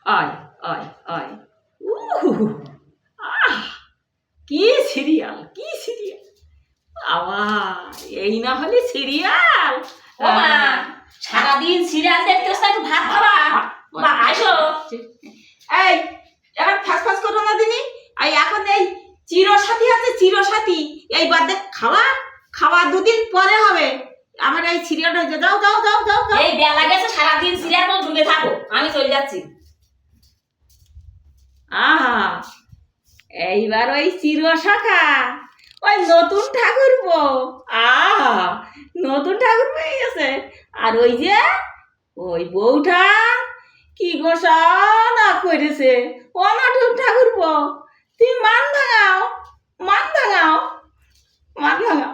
আয় আয় আয়। উহ, আহ, কি সিরিয়াল, কি সিরিয়াল! আবার এই না হলে সিরিয়াল। ও মা, সারাদিন সিরিয়াল দেখতে হচ্ছে, একটু ভাত খাবা। বা আসো। এই এবার ফাঁস করো না দিনি। এখন এই চিরসাথী আছে, চিরসাথী এই বাদে খাওয়া খাওয়া দুদিন পরে হবে। আমার এই সিরিয়াল হয়েছে, যাও যাও যাও যাও যাও। এই বেলা গেছে, সারাদিন সিরিয়াল করে ঢুকে থাকো, আমি চলে যাচ্ছি। আহা, এইবার ওই চিরসখা, ওই নতুন ঠাকুর বউ। আহা, নতুন ঠাকুর পেয়ে গেছে। আর ওই যে ওই বউটা কি গোসা না করেছে, ও নতুন ঠাকুর বউ। তুমি মান ভাঙাও, মান ভাঙাও, মান ভাঙাও।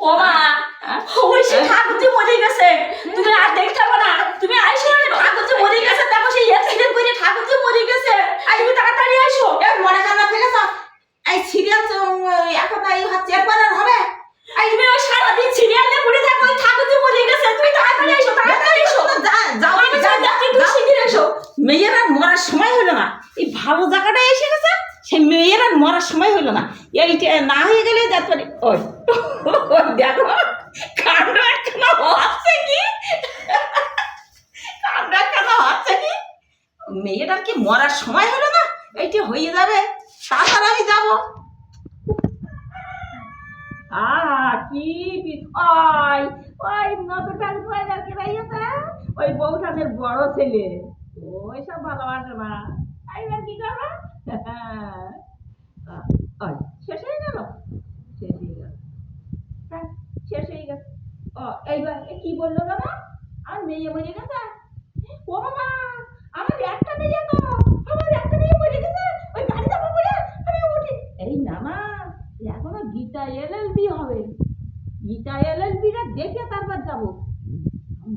ও মা, ওই সে ঠাকুর যে মরে গেছে, তুমি আর দেখতে পাবো না। তুমি আইসো না, ঠাকুর যে মরে গেছে, দেখো সেই অ্যাক্সিডেন্ট করে ঠাকুর যে মরে গেছে। আর তুমি তাড়াতাড়ি আইসো। এই মনে কান্না ফেলেছ, এই সিরিয়াল এখন এই হচ্ছে এরপর আর হবে। আর তুমি ওই সারাদিন সিরিয়াল নিয়ে পড়ে থাকো, ওই ঠাকুর যে মরে গেছে। তুমি তাড়াতাড়ি আইসো, তাড়াতাড়ি আইসো। যাও আমি চলে যাচ্ছি, তুমি শিগগির এসো। মেয়ের আর মরার সময় হলো না, এই ভালো জায়গাটা এসে গেছে, সেই মেয়ের আর মরার সময় হলো না। এইটা না হয়ে গেলে তারপরে ওই ওই দেখো কাণ্ড একখানা হচ্ছে কি, কাণ্ড একখানা হচ্ছে কি। মেয়েটার কি মরার সময় হলো না, এইটা হয়ে যাবে, তারপর আমি যাবো। কি ওই ওই নতুনটার কে রাইয়াছে, ওই বউঠানের বড় ছেলে, ওই সব ভালোবাসে না। এইবার কি করবো? ওই শেষ হয়ে গেল, শেষ হয়ে গেল, হ্যাঁ শেষ হয়ে গেছে। ও এইবার কি বললো দাদা, আমার মেয়ে মরে গেছে। ও বাবা, আমার একটা মেয়ে তো, আমার একটা মেয়ে মরে গেছে, ওই গাড়ি চাপা পড়ে আমি উঠি। এই না না, এখনো গীতা এলএলবি হবে, গীতা এলএলবিটা দেখে তারপর যাবো।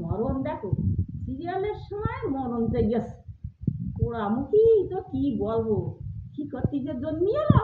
মরণ দেখো, সিরিয়ালের সময় মরণ চাই গেছে, পোড়ামুখী তো কি বলবো, কি করতে যে জন্মিয়ে এলো।